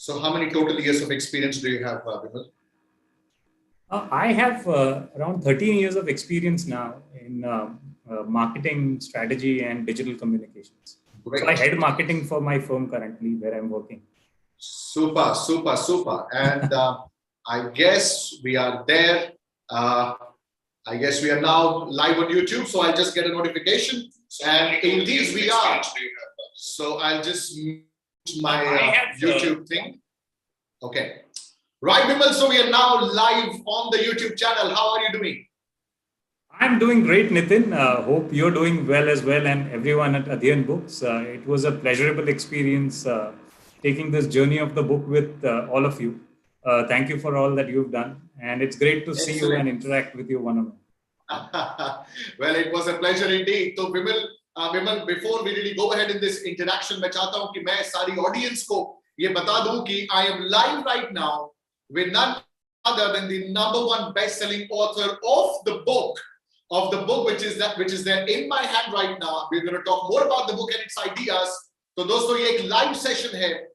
So how many total years of experience do you have, Vimal? I have around 13 years of experience now in marketing strategy and digital communications. So I Great. head marketing for my firm currently where I'm working. Super, super, super. And I guess we are there. Uh, I guess we are now live on YouTube, so I'll just get a notification. And indeed we are. So I'll just mute my YouTube thing. Okay. Right, Vimal. So we are now live on the YouTube channel. How are you doing? I'm doing great, Nitin. Hope you're doing well as well, and everyone at Adhyan Books. It was a pleasurable experience taking this journey of the book with all of you. Thank you for all that you've done, and it's great to see you and interact with you one on one. Well, it was a pleasure indeed. So, Vimal, before we really go ahead in this interaction, मैं चाहता हूँ कि मैं सारी audience को ये बता दूँ कि I am live right now with none other than the #1 best-selling author of the book which is there in my hand right now. We're going to talk more about the book and its ideas. तो दोस्तों ये एक live session है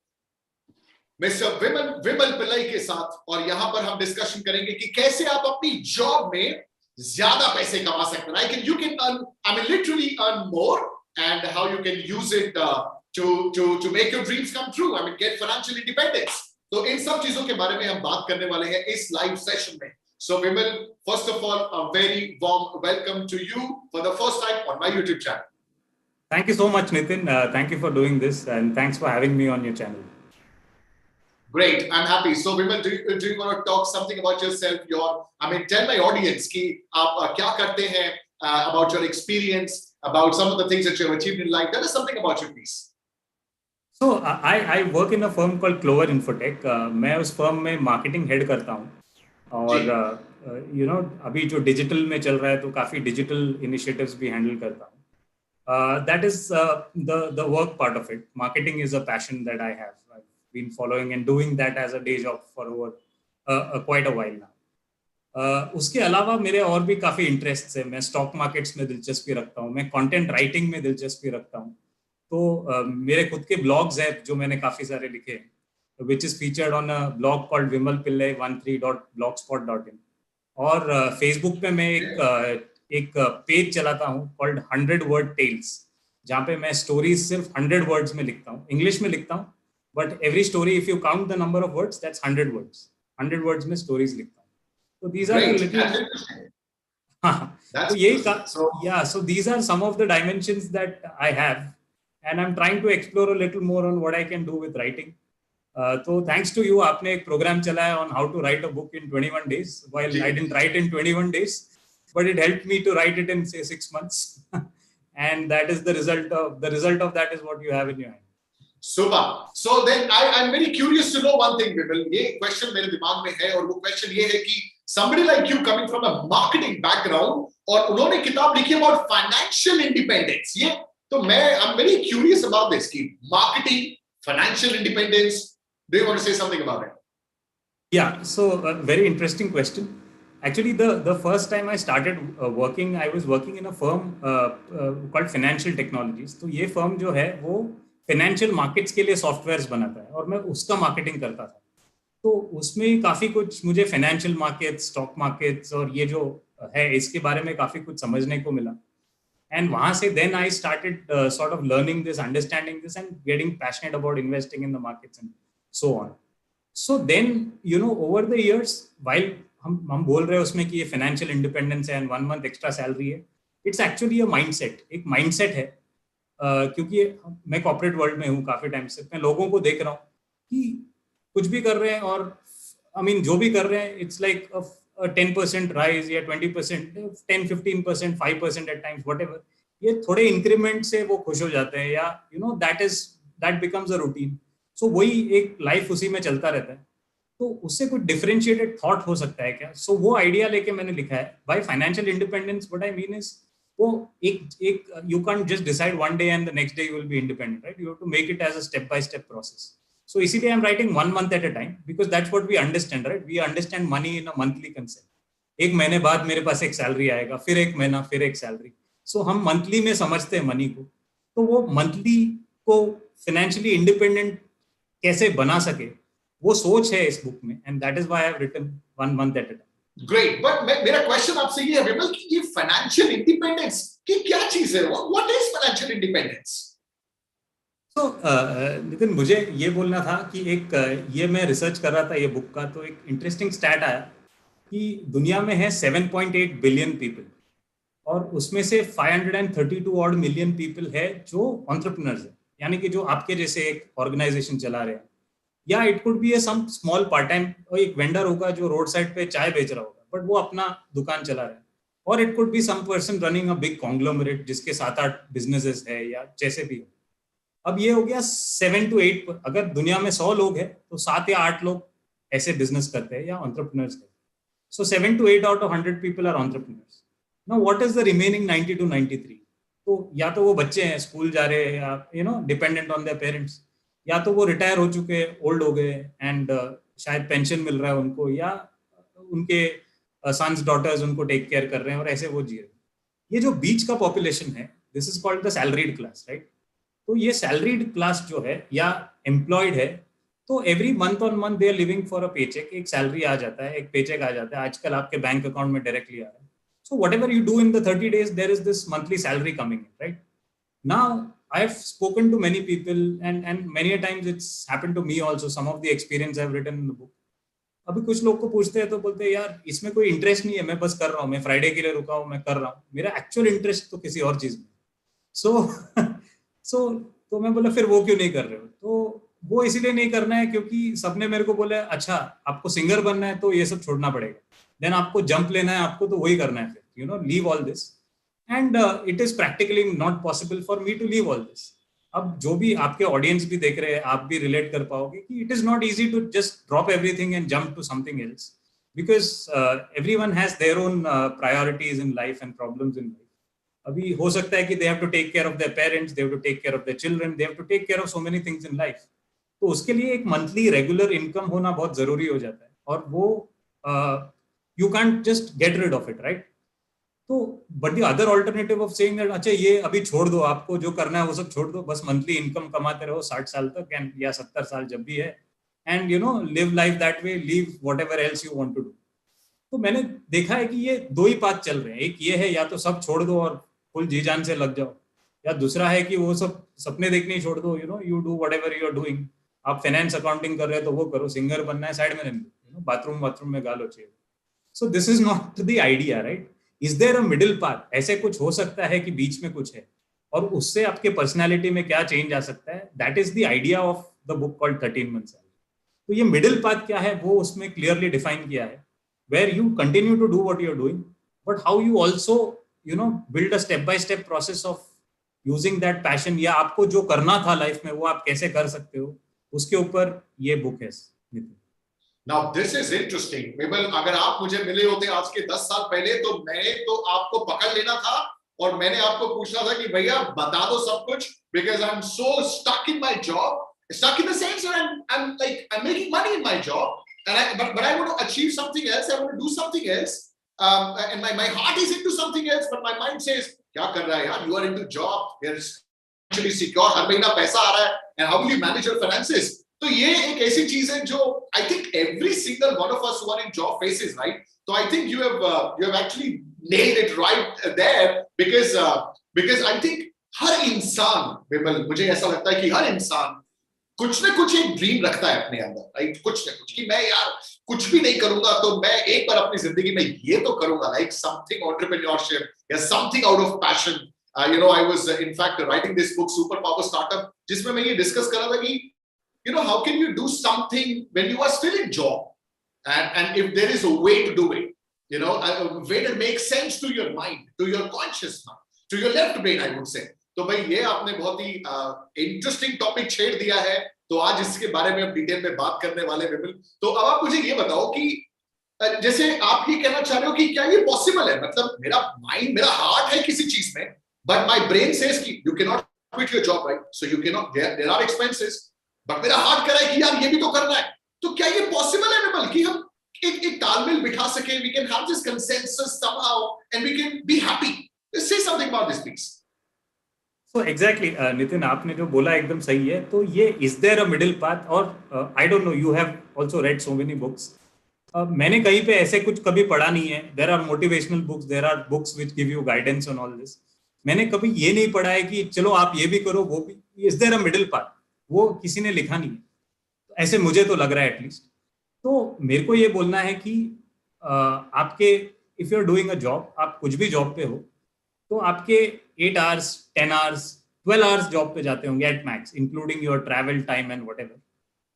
mister विमल पिल्लई के साथ, और यहाँ पर हम डिस्कशन करेंगे कि कैसे आप अपनी जॉब में ज्यादा पैसे कमा सकते हैं. You can earn, literally earn more, and how you can use it to make your dreams come true. Get financial independence. तो इन सब चीजों के बारे में हम बात करने वाले हैं इस लाइव सेशन में. So Vimal, first of all, a very warm welcome to you for the first time on my YouTube channel. Thank you so much, Nitin. Thank you for doing this, and thanks for having me on your channel. Great, I'm happy. So Vimal, do you want to talk something about yourself? Tell my audience कि आप क्या करते हैं, about your experience, about some of the things that you have achieved in life. Tell us something about you, please. So I work in a firm called Clover Infotech. मैं उस firm में marketing head करता हूँ. और अभी जो digital में चल रहा है तो काफी डिजिटल इनिशिएटिव्स भी हैंडल करता हूँ. That is the work part of it. Marketing is a passion that I have been following and doing that as a day job for over quite a while now. उसके अलावा मेरे और भी काफी interest है. मैं स्टॉक मार्केट्स में दिलचस्पी रखता हूँ. मैं कंटेंट राइटिंग में दिलचस्पी रखता हूँ. तो मेरे खुद के ब्लॉग्स हैं जो मैंने काफी सारे लिखे हैं, which is featured on a blog called vimalpillai13.blogspot.in. और Facebook पे मैं एक पेज चलाता हूँ called 100 Word Tales, जहाँ पे मैं स्टोरीज सिर्फ 100 वर्ड्स में लिखता हूँ. इंग्लिश में लिखता हूँ, but every story if you count the number of words that's 100 words. 100 words में स्टोरीज लिखता हूँ. तो these are little. तो यही so these are some of the dimensions that I have, and I'm trying to explore a little more on what I can do with writing. So thanks to you, आपने एक programme चलाया on how to write a book in 21 days. While I didn't write in 21 days, but it helped me to write it in say 6 months, and that is the result of that is what you have in your hand. Super. So then I'm very curious to know one thing, Vimal. ये question मेरे दिमाग में है, और वो question ये है कि somebody like you coming from a marketing background, और उन्होंने किताब लिखी about financial independence. ये तो I'm very curious about this कि marketing, financial independence. Do you want to say something about it? Yeah, so a very interesting question. Actually, the first time I started working, I was working in a firm called Financial Technologies. तो ये firm जो है वो financial markets के लिए softwares बनाता है, और मैं उसका marketing करता था. तो उसमें काफी कुछ मुझे financial markets, stock markets और ये जो है इसके बारे में काफी कुछ समझने को मिला. And वहाँ से then I started sort of learning this, understanding this, and getting passionate about investing in the markets and so on. So then, over the years, while हम बोल रहे हैं उसमें कि ये financial independence है and 1 month extra salary है, it's actually a mindset. एक mindset है, क्योंकि मैं corporate world में हूँ काफी टाइम से. मैं लोगों को देख रहा हूँ कि कुछ भी कर रहे हैं, और जो भी कर रहे हैं, it's like a 10% rise या 20%, 10, 15%, 5% at times, whatever. ये थोड़े increment से वो खुश हो जाते हैं, या that becomes a routine. So वही एक लाइफ उसी में चलता रहता है. तो उससे कुछ डिफरेंशिएटेड थॉट हो सकता है क्या? सो वो आइडिया लेके मैंने लिखा है. By financial independence what I mean is वो एक you can't just decide one day and the next day you will be independent, right? You have to make it as a step by step process. So इसीलिए I am writing 1 month at a time, because that's what we understand, right? We understand money in a monthly concept. एक महीने बाद मेरे पास एक salary आएगा, फिर एक महीना, फिर एक सैलरी. सो हम मंथली में समझते हैं मनी को. तो वो मंथली को फाइनेंशियली इंडिपेंडेंट कैसे बना सके, वो सोच है इस बुक में, and that is why I have written 1 month at a time. Great, but मेरा क्वेश्चन आपसे ये है विमल कि ये फाइनेंशियल इंडिपेंडेंस की क्या चीज है? What is financial independence? तो नितिन, मुझे ये बोलना था कि ये मैं रिसर्च कर रहा था ये बुक का, तो एक इंटरेस्टिंग स्टैट आया कि दुनिया में है 7.8 बिलियन पीपल, और उसमें से 532 ऑड मिलियन पीपल है जो एंटरप्रेन्योर्स है, यानी कि जो आपके जैसे एक ऑर्गेनाइजेशन चला रहे हैं, या it could be some small part time, एक वेंडर होगा जो रोड साइड पे चाय बेच रहा होगा बट वो अपना दुकान चला रहा है, और it could be some person running a big conglomerate जिसके 7-8 बिजनेसेस है या जैसे भी हो. अब ये हो गया 7 to 8, अगर दुनिया में 100 लोग हैं तो 7 या 8 लोग ऐसे बिजनेस करते हैं या एंटरप्रेन्योर्स हैं. So 7 to 8 out of 100 people are entrepreneurs. Now what is the remaining 90 to 93? तो या तो वो बच्चे हैं, स्कूल जा रहे हैं, या डिपेंडेंट ऑन देयर पेरेंट्स, या तो वो रिटायर हो चुके, ओल्ड हो गए, एंड शायद पेंशन मिल रहा है उनको, या उनके सन्स डॉटर्स उनको टेक केयर कर रहे हैं और ऐसे वो जी रहे हैं. ये जो बीच का पॉपुलेशन है, this is called the salaried class, right? तो ये सैलरीड क्लास जो है या एम्प्लॉयड है, तो every month on month they are living for a paycheck. एक सैलरी आ जाता है, एक पेचेक आ जाता है, आजकल आपके बैंक अकाउंट में डायरेक्टली आ रहा है. So whatever you do in the 30 days, there is this monthly salary coming in, right? Now I have spoken to many people and many times it's happened to me also, some of the experience I have written in the book. अभी कुछ लोग को पूछते हैं तो बोलते हैं यार इसमें कोई इंटरेस्ट नहीं है, मैं बस कर रहा हूँ, मैं फ्राइडे के लिए रुका हूँ, मैं कर रहा हूँ, मेरा एक्चुअल इंटरेस्ट तो किसी और चीज में. सो तो मैं बोला फिर वो क्यों नहीं कर रहे हो? तो वो इसीलिए नहीं करना है क्योंकि सबने मेरे को बोला अच्छा आपको सिंगर बनना है तो ये सब छोड़ना पड़ेगा, देन आपको जंप लेना है आपको तो वही करना है, फिर leave all this, and it is practically not possible for me to leave all this. अब जो भी आपके ऑडियंस भी देख रहे हैं, आप भी रिलेट कर पाओगे कि it is not easy to just drop everything and jump to something else, because everyone has their own priorities in life and problems in life. अभी हो सकता है कि they have to take care of their parents, they have to take care of their children, they have to take care of so many things in life. तो उसके लिए एक monthly regular income होना बहुत जरूरी हो जाता है, और वो you can't just get rid of it, right? तो but the other alternative of saying that अच्छा ये अभी छोड़ दो, आपको जो करना है वो सब छोड़ दो, बस मंथली इनकम कमाते रहो 60 साल तक एंड या 70 साल जब भी है, and live life that way, leave whatever else you want to do. तो मैंने देखा है कि ये दो ही पाथ चल रहे हैं. एक ये है या तो सब छोड़ दो और फुल जी जान से लग जाओ, या दूसरा है कि वो सब सपने देखने ही छोड़ दो, you do whatever you are doing. आप फाइनेंस अकाउंटिंग कर रहे हो तो वो करो, सिंगर बनना है साइड में रहने दो, बाथरूम में गा लो चाहिए. So this is not the idea, right? Is there a middle path? ऐसे कुछ हो सकता है कि बीच में कुछ है, और उससे आपके पर्सनैलिटी में क्या चेंज आ सकता है, that is the idea of the book called 13 months. तो ये मिडिल पाथ क्या है वो उसमें क्लियरली डिफाइन किया है, where you continue to do what you are doing, but how you also build a step by step process of using that passion, या आपको जो करना था लाइफ में वो आप कैसे कर सकते हो, उसके ऊपर ये बुक है. Now this is interesting. विमल, अगर आप मुझे मिले होते आज के 10 साल पहले तो मैंने तो आपको पकड़ लेना था और मैंने आपको पूछना था कि भैया बता दो सब कुछ, because I'm so stuck in my job, stuck in the sense that I'm making money in my job, and but I want to achieve something else, I want to do something else. And my heart is into something else, but my mind says क्या कर रहा है यार, you are into job, you're actually secure, हर महीना पैसा आ रहा है, and how will you manage your finances? तो ये एक ऐसी चीज है जो I think every single one of us who are in job faces, right? So I think you have actually nailed it right there, because I think हर इंसान, विमल, मुझे ऐसा लगता है कि हर इंसान कुछ ना कुछ एक ड्रीम रखता है अपने अंदर, राइट? कुछ ना कुछ कि मैं यार कुछ भी नहीं करूंगा तो मैं एक बार अपनी जिंदगी में ये तो करूंगा, लाइक समथिंग एंटरप्रेन्योरशिप या something out of passion. I was in fact writing this book Super Power Startup, जिसमें मैं ये डिस्कस कर रहा था कि how can you do something when you are still in job, and if there is a way to do it, a way that makes sense to your mind, to your conscious mind, to your left brain, I would say. तो भाई ये आपने बहुत ही interesting topic छेड़ दिया है, तो आज इसके बारे में हम डिटेल में बात करने वाले विमल. तो अब आप मुझे ये बताओ कि जैसे आप ये कहना चाह रहे हो कि क्या ये पॉसिबल है, मतलब मेरा माइंड, मेरा हार्ट है किसी चीज में, बट माय ब्रेन सेज कि you can not quit your job, right? So you can not, there are expenses, but मेरा हार्ट कह रहा है कि यार ये भी तो करना है. तो क्या ये पॉसिबल है विमल कि हम एक तालमेल बिठा सके, we can have this consensus somehow and we can be happy? Say something about this, please. So exactly, Nitin आपने जो बोला एकदम सही है. तो ये is there a middle path? और I don't know, you have also read so many books. मैंने कहीं पे ऐसे कुछ कभी पढ़ा नहीं है. There are motivational books, there are books which give you guidance on all this. मैंने कभी ये नहीं पढ़ा है कि चलो आप ये भी करो वो भी. Is there a middle path? वो किसी ने लिखा नहीं है. ऐसे मुझे तो लग रहा है एटलीस्ट. तो मेरे को ये बोलना है कि आपके if you are doing a job, आप कुछ भी जॉब पे हो, तो आपके 8 आवर्स, 10 आवर्स, 12 आवर्स जॉब पे जाते होंगे at max, including your travel time and whatever.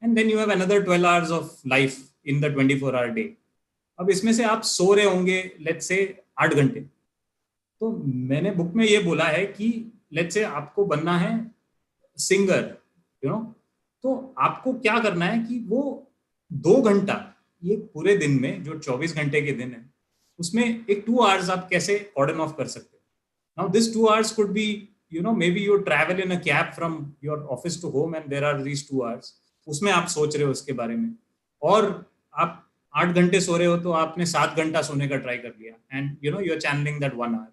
And then you have another 12 hours of life in the 24 hour day. अब इसमें से आप सो रहे होंगे लेट्स से 8 घंटे. तो मैंने बुक में ये बोला है कि लेट्स से आपको बनना है सिंगर, यू नो, तो आपको क्या करना है कि वो 2 घंटा, ये पूरे दिन में जो 24 घंटे के दिन है उसमें एक 2 आवर्स आप कैसे कॉर्डन ऑफ कर सकते हो. Now this 2 hours could be, you know, maybe you travel in a cab from your office to home and there are these 2 hours. उसमें आप सोच रहे हो उसके बारे में, और आप 8 घंटे सो रहे हो तो आपने 7 घंटा सोने का ट्राई कर लिया and you know you are channeling that 1 hour.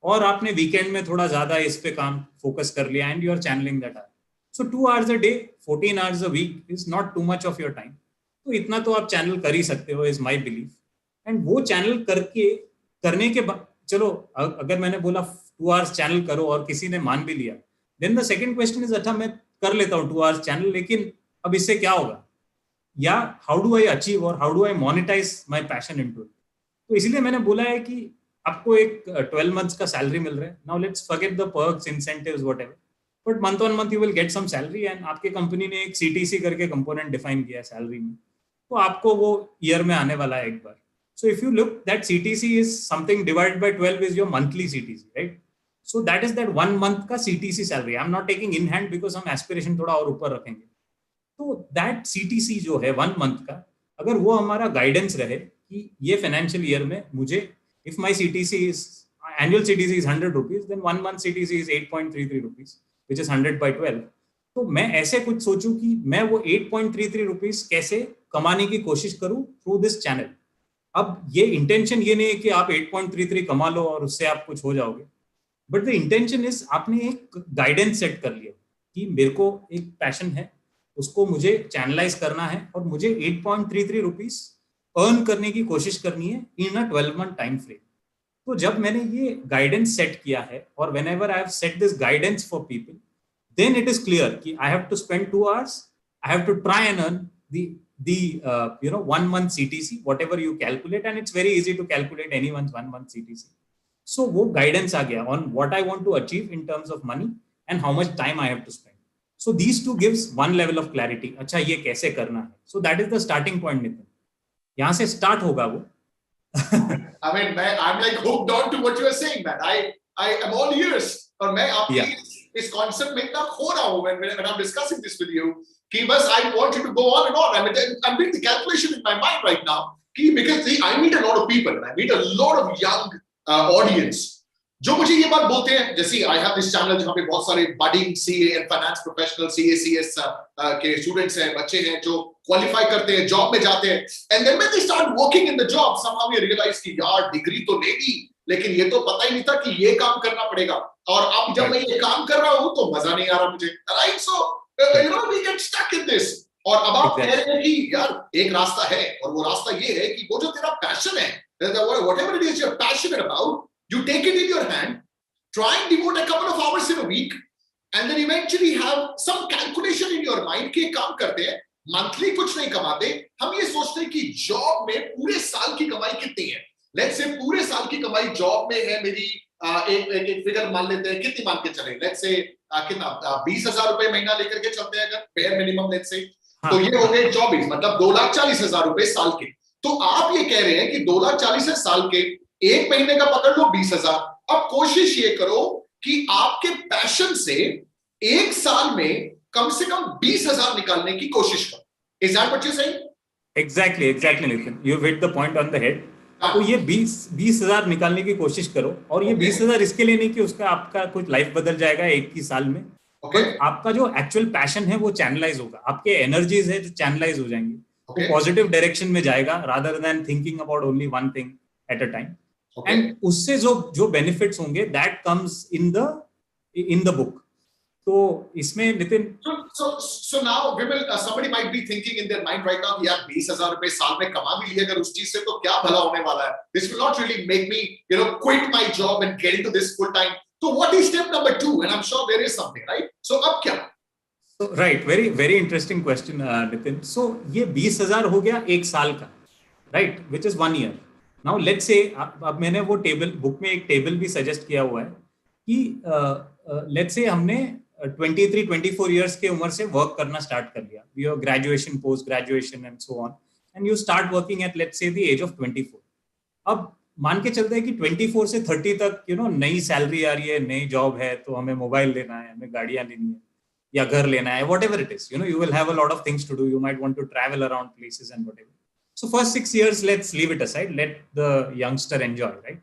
और आपने वीकेंड में थोड़ा ज्यादा इस पे काम फोकस कर लिया and you are channeling that hour. So 2 hours a day, 14 hours a week is not too much of your time. तो इतना तो आप चैनल कर ही सकते हो, is my belief. एंड वो चैनल करने के बाद, चलो अगर मैंने बोला 2 hours चैनल करो और किसी ने मान भी लिया, then the second question is, अच्छा मैं कर लेता हूँ 2 hours चैनल, लेकिन अब इससे क्या होगा, या how do I achieve और how do I monetize my passion into it. तो इसलिए मैंने बोला है कि आपको एक 12 months का सैलरी मिल रहा है. Now let's forget the perks, incentives, whatever. But month on month you will get some salary. And आपके कंपनी ने एक सीटीसी करके कंपोनेंट डिफाइन किया है सैलरी में, तो आपको वो ईयर में आने वाला है एक बार. So if you look that CTC is something divided by 12 is your monthly CTC, right. So that is that 1 month का CTC salary. I am not taking in hand because हम एस्पिरेशन थोड़ा और ऊपर रखेंगे. तो दैट सीटीसी जो है 1 month का, अगर वो हमारा गाइडेंस रहे कि ये फाइनेंशियल ईयर में मुझे, if my CTC is annual CTC is 100 rupees, then 1 month CTC is 8.33 rupees, which is 100 by 12. तो मैं ऐसे कुछ सोचूं कि मैं वो 8.33 रुपीज कैसे कमाने की कोशिश करूं थ्रू दिस चैनल. अब ये इंटेंशन ये नहीं है कि आप 8.33 कमा लो और उससे आप कुछ हो जाओगे, बट द इंटेंशन इज आपने एक गाइडेंस सेट कर लिया कि मेरे को एक पैशन है, उसको मुझे चैनलाइज करना है और मुझे 8.33 रुपीज अर्न करने की कोशिश करनी है इन अ 12 month टाइम फ्रेम. तो जब मैंने ये गाइडेंस सेट किया है, और whenever I have set this guidance for people, then it is clear कि I have to spend 2 hours, I have to try and earn the 1 month CTC, whatever you calculate, and it's very easy to calculate anyone's 1 month CTC. So वो guidance आ गया on what I want to achieve in terms of money and how much time I have to spend. So these two gives one level of clarity. अच्छा ये कैसे करना है. So that is the starting point, Nitin. यहाँ से start होगा वो. I mean, I'm like hooked on to what you are saying, man. I am all ears. और मैं आपकी इस concept में इतना खो रहा हूँ when I'm discussing this with you. कि बस I want you to go on and on. I'm doing the calculation in my mind right now. कि because see, I meet a lot of people and I meet a lot of young audience. जो मुझे ये बात बोलते हैं, जैसे I have this channel जहाँ पे बहुत सारे budding CA and finance professional CA CS के students हैं, बच्चे हैं जो qualify करते हैं, job में जाते हैं, and then when they start working in the job, somehow we realize कि यार डिग्री तो ले ली, लेकिन ये तो पता ही नहीं था कि ये काम करना पड़ेगा, और अब जब मैं ये काम कर रहा हूँ तो मजा नहीं आ रहा मुझे, right? So you know we get stuck in this. और अब आप कह रहे हैं कि यार एक रास्ता है, और वो रास्ता ये है कि वो जो तेरा पैशन है, whatever it is you're passionate about, you take it in your hand, try and devote a couple of hours in a week, and then eventually have some calculation in your mind कि काम करते हैं, monthly कुछ नहीं कमाते, हम ये सोचते हैं कि जॉब में पूरे साल की कमाई कितनी है. लेट्स से पूरे साल की कमाई जॉब में है मेरी, एक फिगर मान लेते हैं, कितनी मान के चले, लेट्स से कितना 20,000 रुपए महीना लेकर के चलते हैं अगर फेयर मिनिमम लेट्स से, तो ये हो गए 24, मतलब 2,40,000 रुपए साल के. तो आप ये कह रहे हैं कि 2,40,000 साल के, एक महीने का पकड़ लो 20,000. अब कोशिश ये करो कि आपके पैशन से एक साल में कम से कम 20,000 निकालने की कोशिश करो. Is that what you're saying? Exactly, Nitin. You've hit the point on the head. तो ये 20,000 निकालने की कोशिश करो, और ये 20,000 इसके लिए नहीं कि उसका आपका कुछ लाइफ बदल जाएगा एक ही साल में. आपका जो एक्चुअल पैशन है वो चैनलाइज होगा, आपके एनर्जीज है जो चैनलाइज हो जाएंगी, वो पॉजिटिव डायरेक्शन में जाएगा rather than thinking about only one thing at a time. And उससे जो बेनिफिट्स होंगे that comes in the in the book. तो इसमें Nitin, so now Vimal, somebody might be thinking in their mind right now कि यार 20,000 रुपए साल में कमा भी लिए अगर उस चीज से तो क्या भला होने वाला है. This will not really make me quit my job and get into this full time. So what is step number 2? And I'm sure there is something, right? So अब क्या? So right, very very interesting question, Nitin. So ये 20,000 हो गया एक साल का, right? Which is 1 year. Now let's say अब मैंने वो टेबल बुक में एक टेबल भी सजेस्ट किया हुआ है कि let's say हमने 23-24 years के उम्र से वर्क करना स्टार्ट कर लिया. You have graduation, post graduation and so on, and you start working at let's say the age of 24. अब मान के चलते हैं कि 24 से 30 तक नई सैलरी आ रही है, नई जॉब है, तो हमें मोबाइल लेना है, हमें गाड़ियां लेनी है या घर लेना है, whatever it is, you will have a lot of things to do. You might want to travel around places and whatever. So first 6 years let's leave it aside, let the youngster enjoy, right?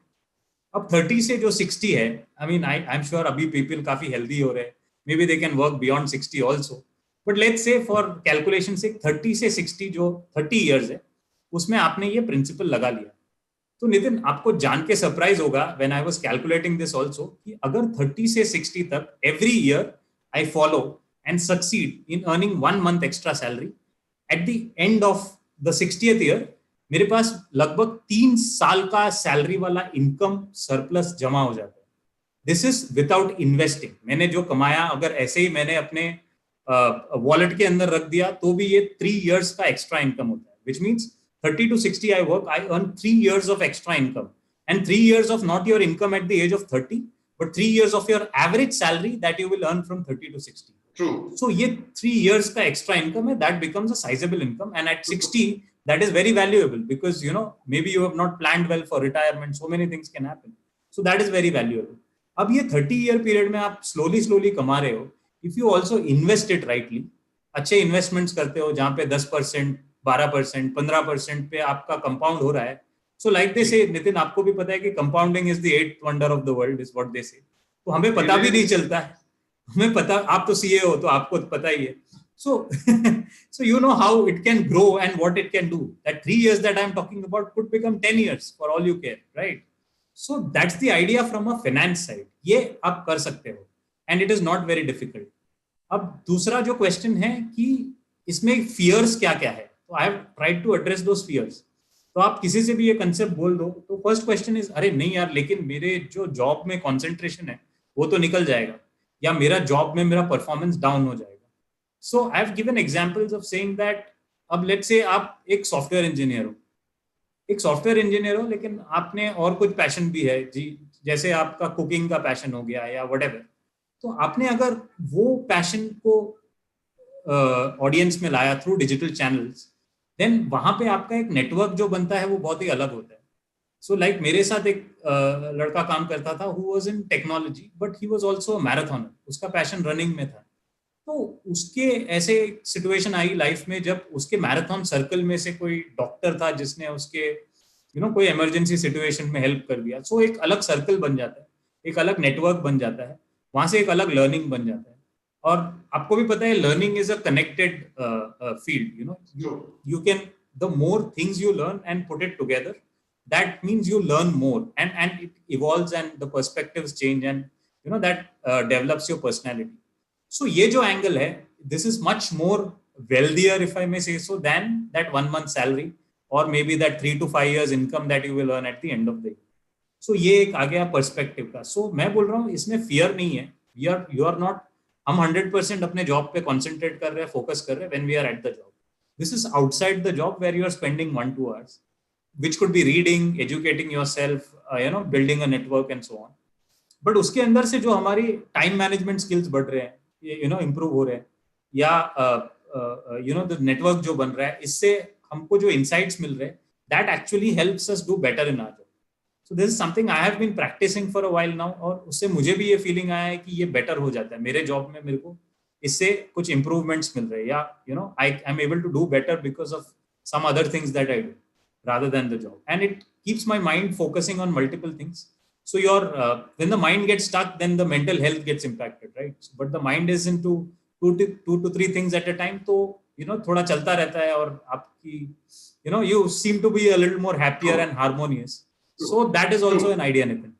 अब 30 से जो 60 है, I mean I'm sure अभी people काफी healthy हो रहे हैं, maybe they can work beyond 60 also, but let's say for calculation से 30 से 60 जो 30 years है, उसमें आपने ये principle लगा लिया. तो नितिन, आपको जान के सरप्राइज होगा when I was calculating this also कि अगर 30 से 60 तक every year I follow and succeed in earning 1 month extra salary, at the end of the 60th year मेरे पास लगभग 3 साल का सैलरी वाला इनकम सरप्लस जमा हो जाता है. This is without investing. मैंने जो कमाया अगर ऐसे ही मैंने अपने वॉलेट के अंदर रख दिया तो भी ये 3 years का एक्स्ट्रा इनकम होता है. Which means 30 to 60 I work, I earn 3 years of extra income, and 3 years of not your income at the age of 30, but 3 years of your average salary that you will earn from 30 to 60. True. So ये 3 years का extra income है, that becomes a sizable income, and at 60 that is very valuable because maybe you have not planned well for retirement, so many things can happen, so that is very valuable. अब ये 30-year period में आप slowly कमा रहे हो. If you also invest it rightly, अच्छे investments करते हो जहाँ पे 10%, 12%, 15% पे आपका compound हो रहा है. So like they say, Nitin, आपको भी पता है कि compounding is the 8th wonder of the world is what they say. तो हमें पता भी नहीं चलता है. हमें पता, आप तो CA हो तो आपको पता ही है. So you know how it can grow and what it can do. That 3 years that I'm talking about could become 10 years for all you care, right? So that's the idea from a finance side. ये आप कर सकते हो and it is not very difficult. अब दूसरा जो question है कि इसमें fears क्या क्या है, तो I have tried to address those fears. तो आप किसी से भी ये concept बोल दो तो first question is, अरे नहीं यार, लेकिन मेरे जो job में concentration है वो तो निकल जाएगा, या मेरा job में मेरा performance down हो जाएगा. So I have given examples of saying that अब let's say आप एक सॉफ्टवेयर इंजीनियर हो, लेकिन आपने और कुछ पैशन भी है जी, जैसे आपका कुकिंग का पैशन हो गया या whatever. तो आपने अगर वो पैशन को ऑडियंस में लाया थ्रू डिजिटल चैनल्स, देन वहां पे आपका एक नेटवर्क जो बनता है वो बहुत ही अलग होता है. सो लाइक मेरे साथ एक लड़का काम करता था who was in technology, but he was also marathoner. उसका पैशन रनिंग में था. तो उसके ऐसे सिचुएशन आई लाइफ में जब उसके मैराथन सर्कल में से कोई डॉक्टर था जिसने उसके कोई इमरजेंसी सिचुएशन में हेल्प कर दिया. सो एक अलग सर्कल बन जाता है, एक अलग नेटवर्क बन जाता है, वहां से एक अलग लर्निंग बन जाता है. और आपको भी पता है learning is a connected field. You can, the more things you learn and put it together, that means you learn more and it evolves and the perspectives change and that develops your personality. So ye jo angle hai, this is much more wealthier, if I may say so, than that 1 month salary or maybe that 3 to 5 years income that you will earn at the end of the year. So ye ek aa gaya perspective ka. So main bol raha hu isme fear nahi hai. You are not, hum 100% apne job pe concentrate kar rahe hain, focus kar rahe hain when we are at the job. This is outside the job where you are spending 1-2 hours, which could be reading, educating yourself, building a network and so on. But उसके अंदर से जो हमारी time management skills बढ़ रहे हैं, improve हो रहे हैं, या the network जो बन रहा है, इससे हमको जो insights मिल रहे हैं, that actually helps us do better in our job. So this is something I have been practicing for a while now, और उससे मुझे भी ये feeling आया है कि ये better हो जाता है मेरे job में. मेरे को इससे कुछ improvements मिल रहे हैं, या I am able to do better because of some other things that I do rather than the job, and it keeps my mind focusing on multiple things. So your when the mind gets stuck, then the mental health gets impacted, right? But the mind is into 2 to 3 things at a time, so thoda chalta rehta hai, aur aapki you seem to be a little more happier and harmonious. So that is also an idea, Nitin.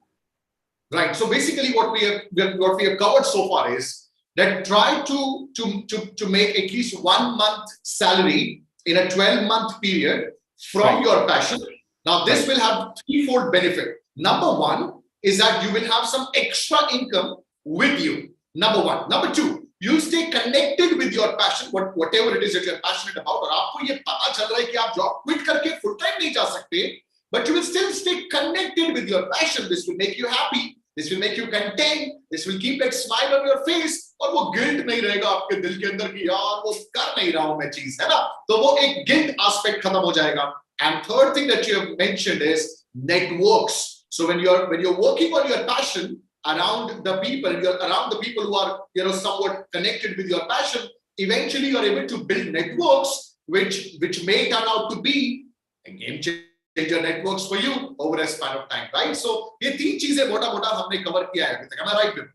Right. So basically, what we have covered so far is that try to make at least 1 month salary in a 12-month period from your passion. Now, this will have threefold benefit. Number one is that you will have some extra income with you. Number one. Number two, you stay connected with your passion, whatever it is that you're passionate about. और आपको ये पता चल रहा है कि आप job quit करके full time नहीं जा सकते, but you will still stay connected with your passion. This will make you happy. This will make you content. This will keep that smile on your face. और वो guilt नहीं रहेगा आपके दिल के अंदर कि यार वो कर नहीं रहा हूं मैं चीज, है ना? तो वो एक guilt aspect खत्म हो जाएगा. And third thing that you have mentioned is networks. So when you're working on your passion around the people, and you're around the people who are somewhat connected with your passion, eventually you're able to build networks which may turn out to be a game changer networks for you over a span of time, right? So ये तीन चीजें मोटा-मोटा हमने cover किया है अभी तक. Am I right, Vipin?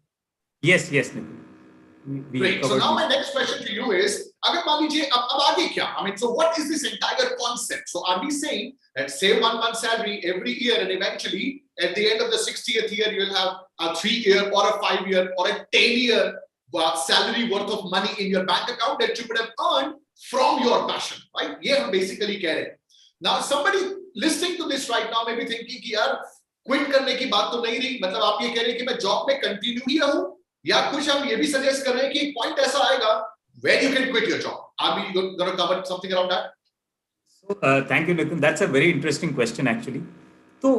Yes. Great. So now my next question to you is, अगर मान लीजिए अब आगे क्या? I mean, so what is this entire concept? So are we saying that save 1 month salary every year, and eventually at the end of the 60th year you will have a 3-year or a 5-year or a 10-year salary worth of money in your bank account that you could have earned from your passion, right? ये हम basically कह रहे हैं. Now somebody listening to this right now may be thinking कि यार quit करने की बात तो नहीं रही, मतलब आप ये कह रहे हैं कि मैं जॉब में कंटिन्यू ही रहूं, या कुछ हम ये भी सजेस्ट कर रहे हैं कि एक पॉइंट ऐसा आएगा where you can quit your job. Are we going to cover something around that? So, thank you, Nitin. That's a very interesting question, actually. तो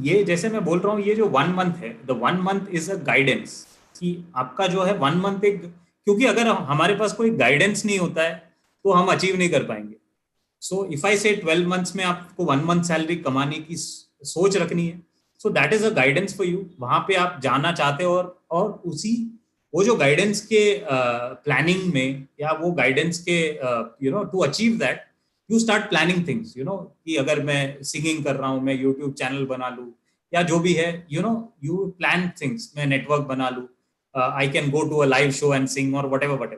ये जैसे मैं बोल रहा हूँ, ये जो 1 month है, the 1 month is a guidance कि आपका जो है 1 month एक, क्योंकि अगर हमारे पास कोई गाइडेंस नहीं होता है तो हम अचीव नहीं कर पाएंगे. So if I say 12 months में आपको 1 month सैलरी कमाने की सोच रखनी है, so that is a guidance for you. वहां पे आप जाना चाहते हो और उसी वो जो गाइडेंस के प्लानिंग में या वो गाइडेंस के to achieve that you start planning things, कि अगर मैं सिंगिंग कर रहा हूँ मैं यूट्यूब चैनल बना लूँ या जो भी है, यू प्लान थिंग्स, मैं नेटवर्क बना लूँ, I can go to a live show and sing और व्हाटएवर.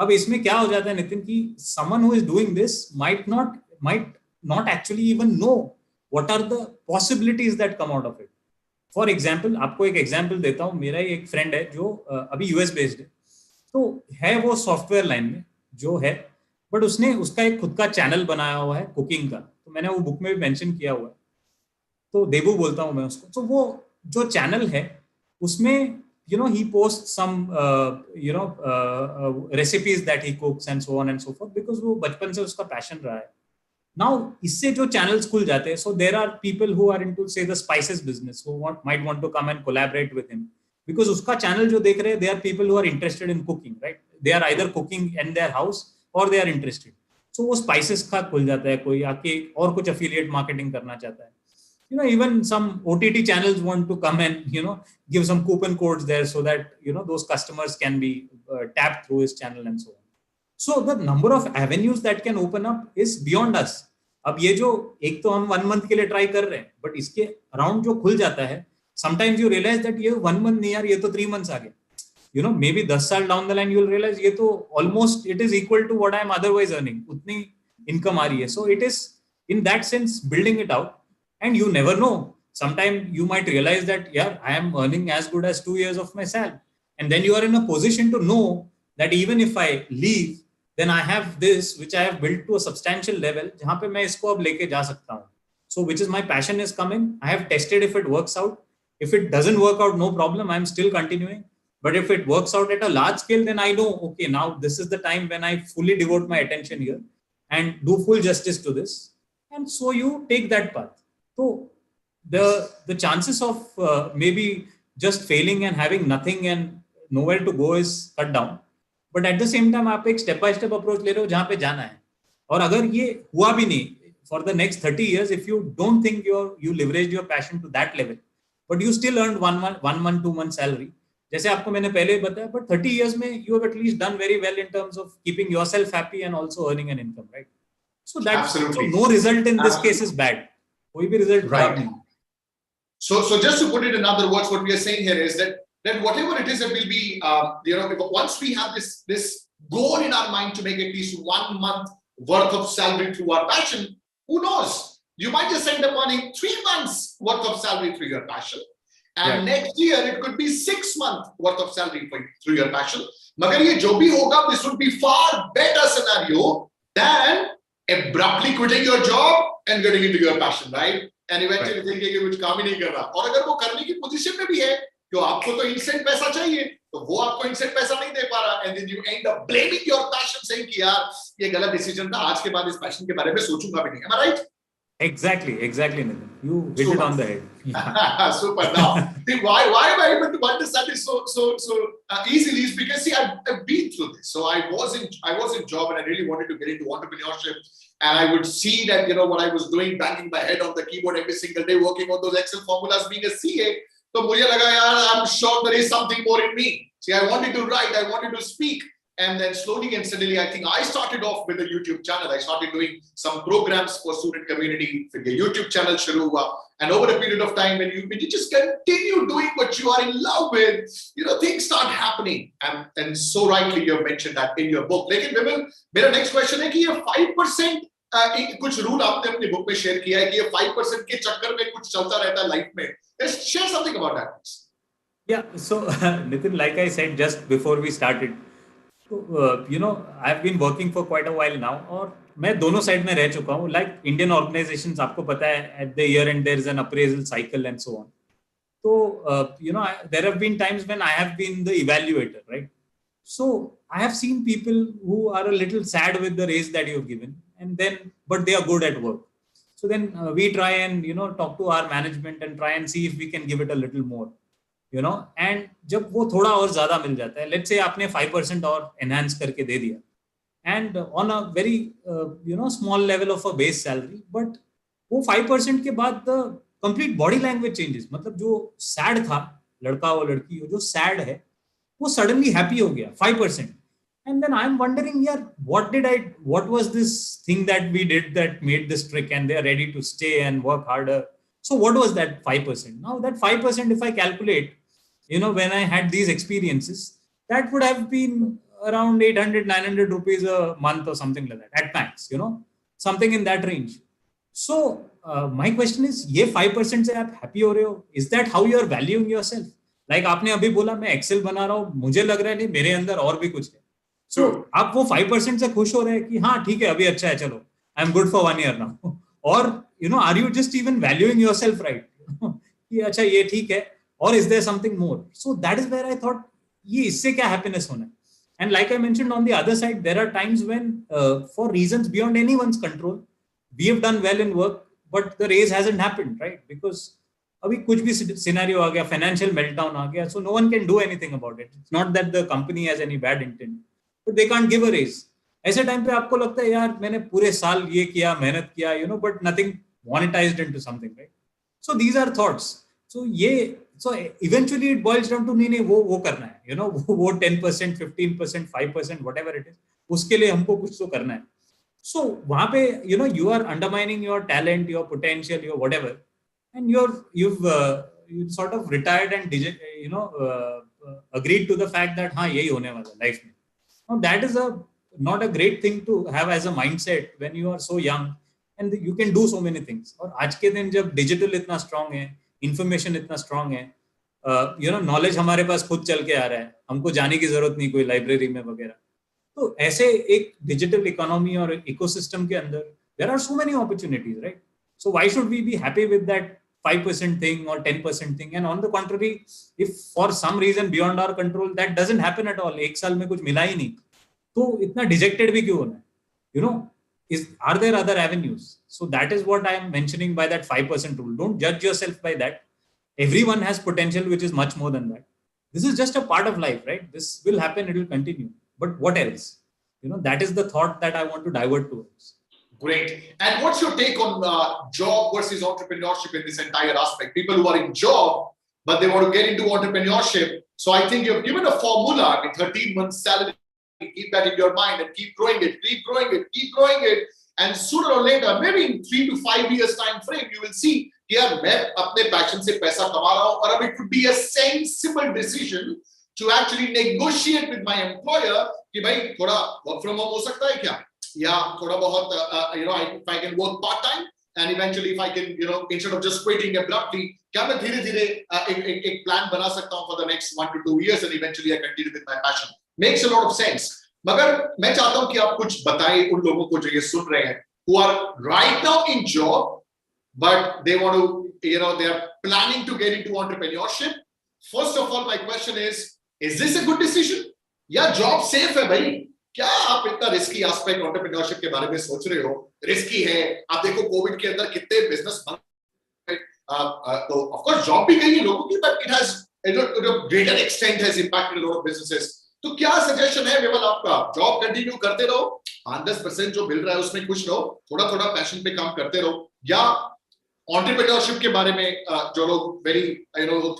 अब इसमें क्या हो जाता है नितिन कि someone who is doing this might not actually even know what are the possibilities that come out of it. For example, आपको एक एग्जाम्पल देता हूँ. मेरा एक फ्रेंड है जो अभी यूएस बेस्ड है, तो है वो सॉफ्टवेयर लाइन में जो है, बट उसने उसका एक खुद का चैनल बनाया हुआ है कुकिंग का. तो मैंने वो बुक में भी मेंशन किया हुआ है, तो देबू बोलता हूँ मैं उसको. तो वो जो चैनल है उसमें he posts some recipes that he cooks and so on and so forth, because वो बचपन से उसका पैशन रहा है. Now इससे जो channels खुल जाते हैं, so there are people who are into say the spices business who might want to come and collaborate with him, because उसका channel जो देख रहे हैं, they are people who are interested in cooking, right? They are either cooking in their house or they are interested. So वो spices का खुल जाता है, कोई आके और कुछ affiliate marketing करना चाहता है. Even some OTT channels want to come and give some coupon codes there so that those customers can be tapped through his channel and so on. So the number of avenues that can open up is beyond us. अब ये जो एक तो हम 1 month के लिए try कर रहे हैं, बट इसके अराउंड जो खुल जाता है, sometimes you realize that ये 1 month नहीं यार, ये तो 3 months आ गया. Maybe 10 साल down the line you will realize ये तो almost it is equal to what I am otherwise earning. उतनी income आ रही है. So it is in that sense building it out. And you never know. Sometime you might realize that, yeah, I am earning as good as 2 years of my salary. And then you are in a position to know that even if I leave, then I have this, which I have built to a substantial level, जहाँ पे मैं इसको अब लेके जा सकता हूँ. So which is my passion is coming. I have tested if it works out. If it doesn't work out, no problem. I'm still continuing. But if it works out at a large scale, then I know, okay, now this is the time when I fully devote my attention here and do full justice to this. And so you take that path. So the chances of maybe just failing and having nothing and nowhere to go is cut down. But at the same time आप एक step by step approach ले रहे हो जहाँ पे जाना है. और अगर ये हुआ भी नहीं for the next 30 years, if you don't think you leveraged your passion to that level, but you still earned 1 month 2 month salary, जैसे आपको मैंने पहले बताया, but 30 years में you have at least done very well in terms of keeping yourself happy and also earning an income, right? So that's so no result in this case is bad. कोई भी result right. So just to put it in other words, what we are saying here is that whatever it is that will be, once we have this goal in our mind to make at least 1 month worth of salary through our passion, who knows? You might just end up earning 3 months worth of salary through your passion. and Right. next year it could be 6 months worth of salary for you through your passion. मगर ये जो भी होगा, this would be far better scenario than abruptly quitting your job and getting into your passion, right? And eventually thinking कि कुछ काम ही नहीं कर रहा, और अगर वो करने की पोजीशन में भी है, तो आपको तो इंस्टेंट पैसा चाहिए, तो वो आपको इंस्टेंट पैसा नहीं दे पा रहा, and then you end up blaming your passion, saying कि यार ये गलत डिसीजन था, आज के बाद इस पैशन के बारे में सोचूंगा भी नहीं. Am I right? Exactly, Nitin. You hit it on the head. Yeah. Super. Now, see, why am I able to understand this so easily? Is because see, I've been through this. So I was in job, and I really wanted to get into entrepreneurship. And I would see that, you know, what I was doing, banging my head on the keyboard every single day, working on those Excel formulas, being a CA. So मुझे लगा यार, I'm sure there is something more in me. See, I wanted to write, I wanted to speak. And then slowly and steadily, I think I started off with a YouTube channel. I started doing some programs for student community. फिर ये YouTube channel शुरू हुआ. And over a period of time, when you just continue doing what you are in love with, you know, things start happening. And so rightly you have mentioned that in your book. लेकिन विमल, मेरा next question है कि ये 5% कुछ rule आपने अपनी book में share किया है कि ये 5% के चक्कर में कुछ चलता रहता है लाइफ में. Let's share something about that. Yeah. So Nitin, like I said just before we started, you know, I've been working for quite a while now, और मैं दोनों साइड में रह चुका हूँ. Like Indian organizations, आपको पता है, at the year end there is an appraisal cycle and so on. So you know, there have been times when I have been the evaluator, right? So I have seen people who are a little sad with the raise that you have given, and then but they are good at work. So then we try and, you know, talk to our management and try and see if we can give it a little more. You know, and जब वो थोड़ा और ज्यादा मिल जाता है, let's say आपने 5% और enhance करके दे दिया, and on a very you know, small level of a base salary, but वो 5% के बाद the complete body language changes. मतलब जो sad था लड़का और लड़की, जो sad है, वो suddenly happy हो गया 5%. And then I'm wondering, yeah, what was this thing that we did that made this trick, and they are ready to stay and work harder. So what was that 5%? Now that 5%, if I calculate, you know, when I had these experiences, that would have been around 800, 900 rupees a month or something like that at max, you know, something in that range. So my question is, ये 5% से आप happy हो रहे हो? Is that how you are valuing yourself? Like आपने अभी बोला मैं Excel बना रहा हूँ, मुझे लग रहा है नहीं मेरे अंदर और भी कुछ है. So आप वो 5% से खुश हो रहे हैं कि हाँ ठीक है अभी अच्छा है, चलो I'm good for 1 year now. Or you know, are you just even valuing yourself, right? कि अच्छा ये ठीक है, or is there something more? So that is where I thought ये इससे क्या happiness होना है. And like I mentioned, on the other side, there are times when for reasons beyond anyone's control, we have done well in work, but the raise hasn't happened, right? Because अभी कुछ भी scenario आ गया, financial meltdown आ गया, so no one can do anything about it. It's not that the company has any bad intent, but they can't give a raise. ऐसे time पे आपको लगता है यार मैंने पूरे साल ये किया, मेहनत किया, you know, but nothing monetized into something, right? So these are thoughts. So eventually it boils down to नहीं वो करना है, you know, वो 10%, 15%, 5%, whatever it is, उसके लिए हमको कुछ तो करना है. So वहाँ पे, you know, you are undermining your talent, your potential, your whatever, and you've sort of retired and you know agreed to the fact that हाँ यही होने वाला life में. Now that is not a great thing to have as a mindset when you are so young and you can do so many things. और आज के दिन जब digital इतना strong है, information इतना strong है, you know, knowledge हमारे पास खुद चल के आ रहा है, हमको जाने की जरूरत नहीं कोई library में वगैरह. तो ऐसे एक digital economy और ecosystem के अंदर there are so many opportunities, right? So why should we be happy with that 5% thing or 10% thing? And on the contrary, if for some reason beyond our control that doesn't happen at all, एक साल में कुछ मिला ही नहीं, तो इतना dejected भी क्यों होना है? You know, are there other avenues? So that is what I am mentioning by that 5% rule. Don't judge yourself by that. Everyone has potential which is much more than that. This is just a part of life, right? This will happen, it will continue. But what else? You know, that is the thought that I want to divert towards. Great. And what's your take on job versus entrepreneurship in this entire aspect? People who are in job, but they want to get into entrepreneurship. So I think you've given a formula with 13 months salary. Keep that in your mind and keep growing it, keep growing it, keep growing it. And sooner or later, maybe in 3 to 5 years time frame, you will see here मैं अपने passion से पैसा कमा रहा हूँ, और अब it could be a sensible decision to actually negotiate with my employer कि भाई थोड़ा work from home हो सकता है क्या, या थोड़ा बहुत you know, if I can work part time, and eventually if I can, instead of just quitting abruptly, क्या मैं धीरे-धीरे एक plan बना सकता हूँ for the next 1 to 2 years and eventually I continue with my passion. Makes a lot of sense. मगर मैं चाहता हूँ कि आप कुछ बताएं उन लोगों को जो ये सुन रहे हैं, who are right now in job, but they want to, they are planning to get into entrepreneurship. First of all, my question is this a good decision? या job safe है भाई? क्या आप इतना रिस्की एस्पेक्ट एंटरप्रेन्योरशिप के बारे में सोच रहे हो? रिस्की है. आप देखो कोविड के अंदर कितने बिजनेस बंद, तो ऑफ कोर्स जॉब भी गई है लोगों की, but it has greater extent has impacted a lot of businesses. तो क्या सजेशन है विमल आपका? जॉब कंटिन्यू करते रहो, 5-10% जो मिल रहा है उसमें खुश रहो, थोड़ा थोड़ा पैशन पे काम करते रहो, या एंटरप्रेन्योरशिप के बारे में जो लोग very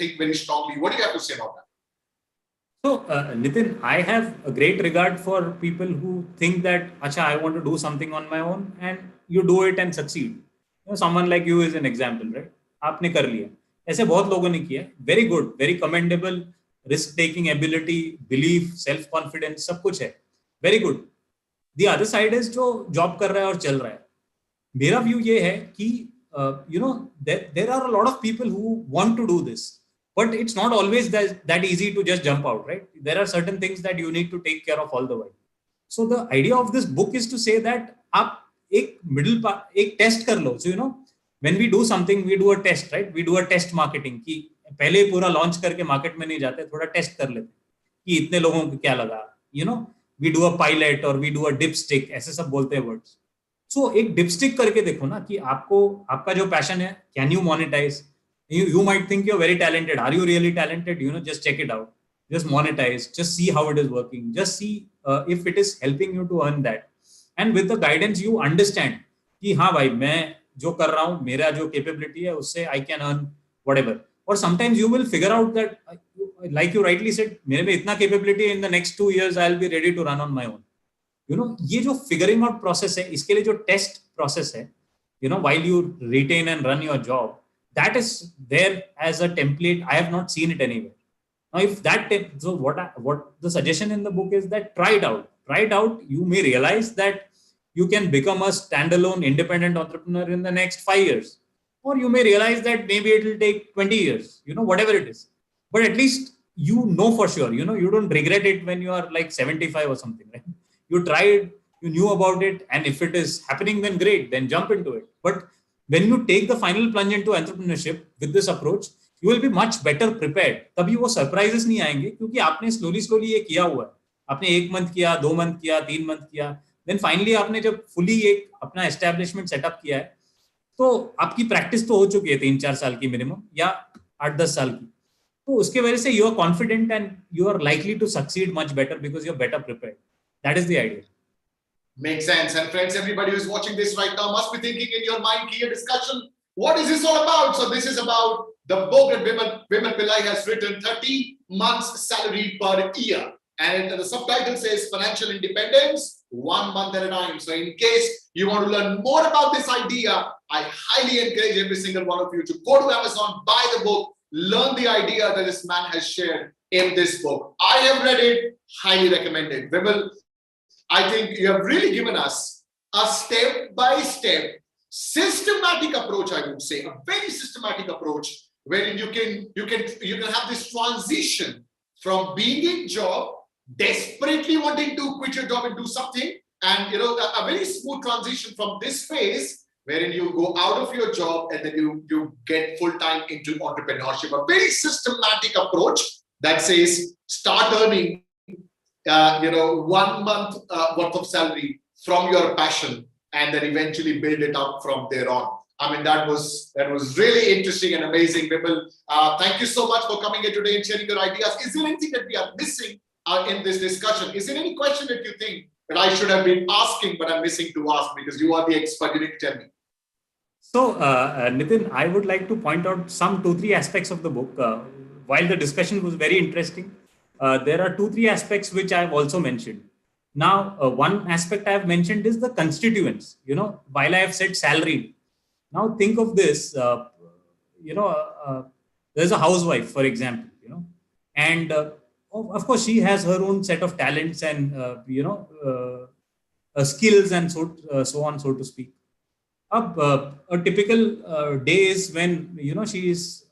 think very strongly, what do you have to say about that? So, Nitin, I have a great regard for people who think that, Acha, I want to do something on my own, and you do it and succeed. Someone like you is an example, right? आपने कर लिया. ऐसे बहुत लोगों ने किया. Very good, very commendable, risk-taking ability, belief, self-confidence, सब कुछ है. Very good. The other side is जो job कर रहा है और चल रहा है. मेरा view ये है कि, there are a lot of people who want to do this. But it's not always that easy to just jump out, right? There are certain things that you need to take care of all the while. So the idea of this book is to say that आप एक test कर लो. So when we do something, we do a test, right? We do a test marketing कि पहले पूरा launch करके market में नहीं जाते, थोड़ा test कर लेते कि इतने लोगों को क्या लगा. We do a pilot or we do a dipstick, ऐसे सब बोलते हैं words. So एक dipstick करके देखो ना कि आपका जो passion है, can you monetize? You might think you're very talented. Are you really talented? Just check it out. Just monetize. Just see how it is working. Just see if it is helping you to earn that. And with the guidance, you understand कि हाँ भाई मैं जो कर रहा हूँ, मेरा जो capability है उससे I can earn whatever. Or sometimes you will figure out that, like you rightly said, मेरे में इतना capability in the next 2 years I'll be ready to run on my own. ये जो figuring out process है, इसके लिए जो test process है, while you retain and run your job, that is there as a template. I have not seen it anywhere. Now, if so what the suggestion in the book is that try it out. Try it out. You may realize that you can become a standalone independent entrepreneur in the next 5 years. Or you may realize that maybe it will take 20 years, whatever it is. But at least you know for sure, you don't regret it when you are like 75 or something, right? You tried, you knew about it. And if it is happening, then great, then jump into it. But when you take the final plunge into entrepreneurship with this approach, you will be much better prepared. तभी वो surprises नहीं आएंगे क्योंकि आपने slowly ये किया हुआ है. आपने 1 month किया, 2 month किया, 3 month किया. Then finally आपने जब fully एक अपना establishment setup किया है, तो आपकी practice तो हो चुकी है 3-4 साल की minimum या 8-10 साल की. तो उसके वजह से you are confident and you are likely to succeed much better because you are better prepared. That is the idea. Makes sense. And friends, everybody who's watching this right now must be thinking in your mind, clear discussion, what is this all about? So this is about the book that Vimal Pillai has written, 30 months salary per year. And the subtitle says Financial Independence, 1 month at a time. So in case you want to learn more about this idea, I highly encourage every single one of you to go to Amazon, buy the book, learn the idea that this man has shared in this book. I have read it, highly recommend it. Vimal, I think you have really given us a step-by-step systematic approach, I would say, a very systematic approach wherein you can have this transition from being in job, desperately wanting to quit your job and do something, and a very smooth transition from this phase wherein you go out of your job and then you get full-time into entrepreneurship. A very systematic approach that says start earning 1 month worth of salary from your passion and then eventually build it up from there on. I mean, that was really interesting and amazing, Vimal. Thank you so much for coming here today and sharing your ideas. Is there anything that we are missing in this discussion? Is there any question that you think that I should have been asking but I'm missing to ask because you are the expert? You need to tell me. So, Nitin, I would like to point out some 2-3 aspects of the book. While the discussion was very interesting, there are 2-3 aspects which I have also mentioned. Now, one aspect I have mentioned is the constituents. While I have said salaried, now think of this. There's a housewife, for example. And of course, she has her own set of talents and skills and so on, so to speak. A typical day is when she is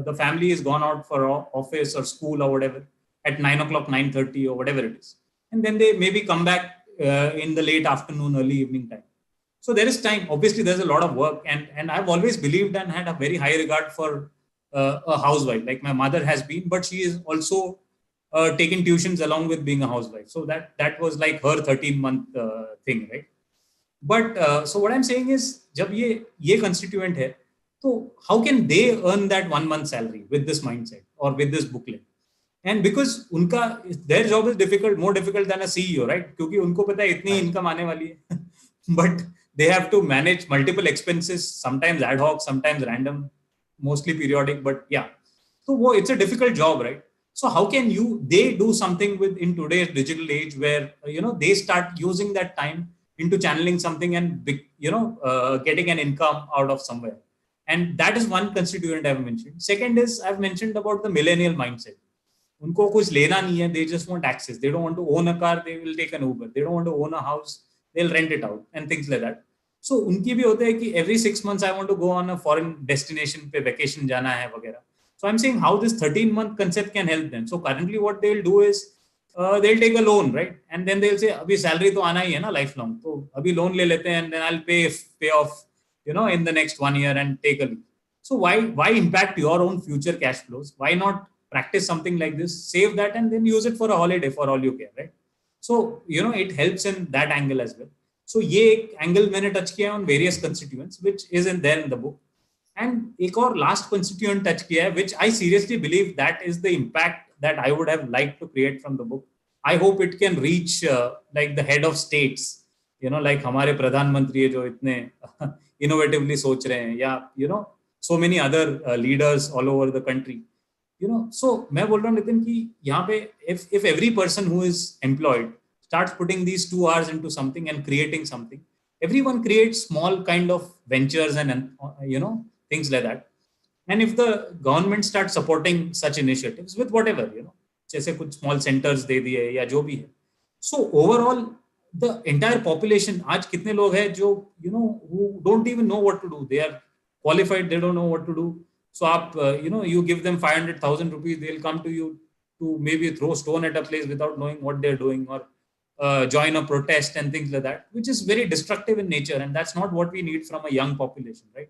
the family is gone out for office or school or whatever at 9 o'clock, 9:30 or whatever it is, and then they maybe come back in the late afternoon, early evening time. So there is time. Obviously, there's a lot of work, and I've always believed and had a very high regard for a housewife. Like my mother has been, but she is also taking tuitions along with being a housewife. So that was like her 13-month thing, right? But so what I'm saying is, जब ये constituent है, तो how can they earn that 1 month salary with this mindset or with this booklet? And because उनका their job is difficult, more difficult than a CEO, right? क्योंकि उनको पता है इतनी income आने वाली है, but they have to manage multiple expenses, sometimes ad hoc, sometimes random, mostly periodic. But yeah, so it's a difficult job, right? So how can they do something with in today's digital age where they start using that time into channeling something and getting an income out of somewhere? And that is one constituent I've mentioned. Second is I've mentioned about the millennial mindset. उनको कुछ लेना नहीं है, they just want access. They don't want to own a car, they will take an Uber. They don't want to own a house, they'll rent it out and things like that. So उनकी भी होता है कि every 6 months I want to go on a foreign destination पे vacation जाना है वगैरह. So I'm saying how this 13-month concept can help them. So currently what they'll do is they'll take a loan, right? And then they'll say अभी salary तो आना ही है ना lifelong, तो अभी loan ले लेते हैं and then I'll pay off in the next 1 year and take a leave. So why impact your own future cash flows? Why not practice something like this, save that and then use it for a holiday for all you care, right? So it helps in that angle as well. So ये angle मैंने touch किया on various constituents which isn't there in the book. And एक और last constituent touch किया है, which I seriously believe that is the impact that I would have liked to create from the book. I hope it can reach like the head of states, like हमारे प्रधानमंत्री है जो इतने innovatively सोच रहे हैं, या so many other leaders all over the country. So मैं बोल रहा हूँ नितिन कि यहाँ पे if every person who is employed starts putting these 2 hours into something and creating something, everyone creates small kind of ventures and things like that. And if the government starts supporting such initiatives with whatever, जैसे कुछ small centers दे दिए या जो भी है, so overall the entire population, आज कितने लोग हैं जो who don't even know what to do, they are qualified, they don't know what to do. So आप you give them 500,000 rupees, they'll come to you to maybe throw stone at a place without knowing what they're doing, or join a protest and things like that, which is very destructive in nature, and that's not what we need from a young population, right?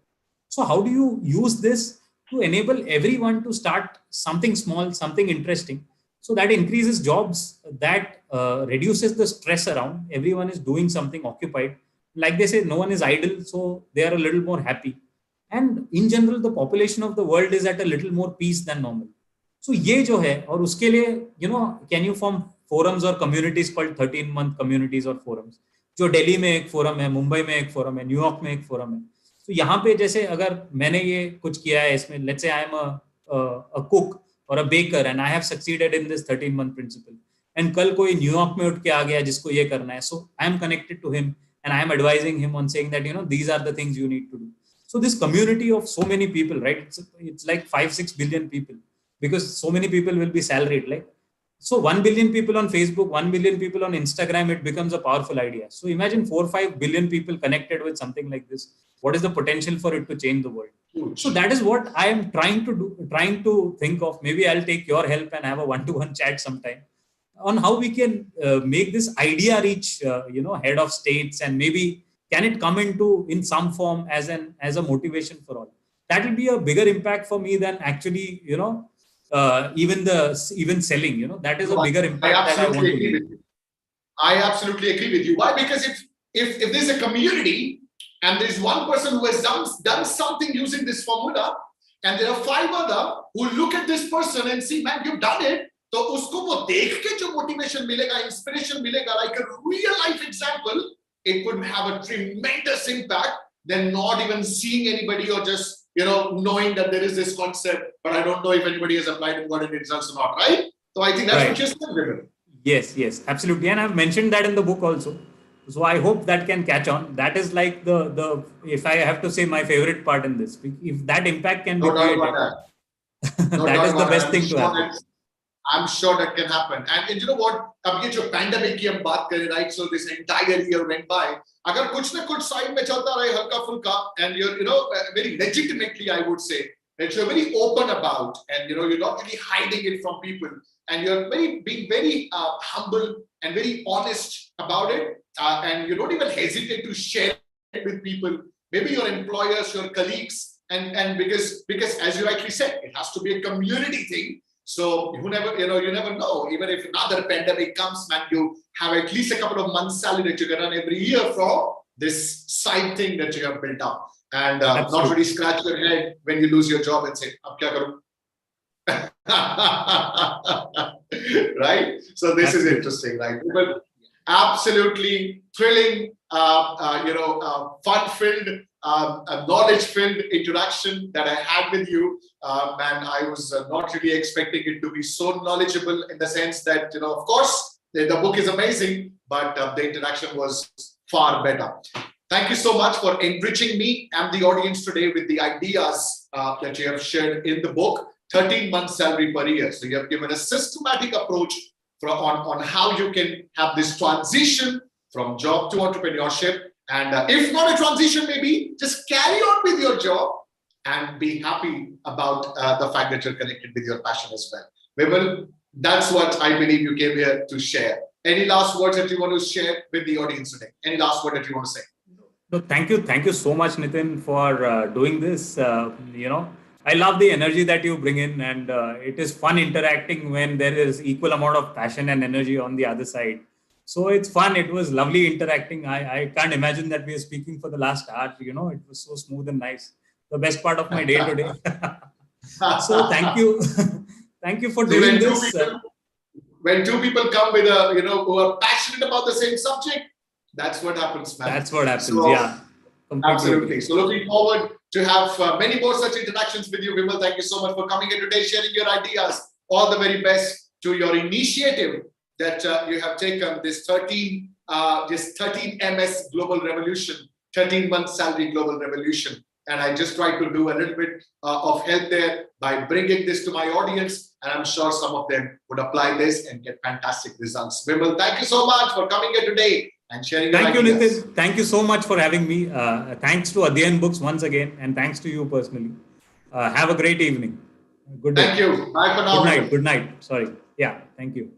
So how do you use this to enable everyone to start something small, something interesting, so that increases jobs, that reduces the stress around, everyone is doing something occupied, like they say no one is idle, so they are a little more happy, and in general the population of the world is at a little more peace than normal. So ये जो है, और उसके लिए can you form forums or communities called 13-month communities or forums, जो दिल्ली में एक forum है, मुंबई में एक forum है, न्यूयॉर्क में एक forum है. तो यहाँ पे जैसे अगर मैंने ये कुछ किया है इसमें, let's say I am a cook or a baker and I have succeeded in this 13-month principle, and कल कोई न्यूयॉर्क में उठ के आ गया जिसको ये करना है, so I am connected to him and I am advising him on saying that these are the things you need to do. So this community of so many people, right? It's like 5-6 billion people, because so many people will be salaried. Like, so 1 billion people on Facebook, 1 billion people on Instagram, it becomes a powerful idea. So imagine 4-5 billion people connected with something like this. What is the potential for it to change the world? So that is what I am trying to think of. Maybe I'll take your help and have a one-to-one chat sometime on how we can make this idea reach, head of states, and maybe can it come in some form as a motivation for all. That will be a bigger impact for me than actually, even selling, that is a bigger impact that I want to make. I absolutely agree with you. Why? Because if there's a community and there's one person who has done something using this formula, and there are 5 other who look at this person and see, man, you've done it, तो उसको वो देख के जो motivation मिलेगा, inspiration मिलेगा, like a real life example, it would have a tremendous impact than not even seeing anybody or just knowing that there is this concept, but I don't know if anybody has applied and got any results or not, right? So I think that's right. What you're saying. Yes, absolutely. And I've mentioned that in the book also. So I hope that can catch on. That is like the if I have to say my favorite part in this, if that impact can be created, that is the best thing to happen. I'm sure that can happen. And you know what? अब ये जो pandemic की हम बात करें, right? So this entire year went by. अगर कुछ ना कुछ side में चलता रहे हल्का फुल्का, and you're, very legitimately, I would say, that you're very open about, and you're not really hiding it from people, and you're being very humble and very honest about it, and you don't even hesitate to share it with people, maybe your employers, your colleagues, and because as you rightly said, it has to be a community thing. So you never know. Even if another pandemic comes, man, you have at least a couple of months' salary that you can earn every year from this side thing that you have built up, and not really scratch your head when you lose your job and say, "Ab kya karu?" Right? So this is interesting, right? But absolutely thrilling, fun-filled, knowledge-filled interaction that I had with you, and I was not really expecting it to be so knowledgeable, in the sense that, of course, the book is amazing, but the interaction was far better. Thank you so much for enriching me and the audience today with the ideas that you have shared in the book, 13 months salary per year. So you have given a systematic approach on how you can have this transition from job to entrepreneurship. And if not a transition, maybe just carry on with your job and be happy about the fact that you're connected with your passion as well. Vimal, that's what I believe you came here to share. Any last words that you want to share with the audience today? Any last word that you want to say? No, thank you. Thank you so much, Nitin, for doing this. I love the energy that you bring in, and it is fun interacting when there is equal amount of passion and energy on the other side. So it's fun. It was lovely interacting. I can't imagine that we are speaking for the last hour. It was so smooth and nice. The best part of my day today. So thank you. Thank you for doing this. When two people come with who are passionate about the same subject, that's what happens, man. That's what happens. So, yeah. Absolutely. So looking forward to have many more such interactions with you, Vimal. Thank you so much for coming here today, sharing your ideas. All the very best to your initiative that you have taken, this 13 MS Global Revolution, 13-month salary global revolution. And I just tried to do a little bit of help there by bringing this to my audience. And I'm sure some of them would apply this and get fantastic results. Vimal, thank you so much for coming here today and sharing your ideas. Thank you, Nitin. Thank you so much for having me. Thanks to Adhyan Books once again, and thanks to you personally. Have a great evening. Good day. Thank you. Bye for now. Good night. Sorry. Yeah. Thank you.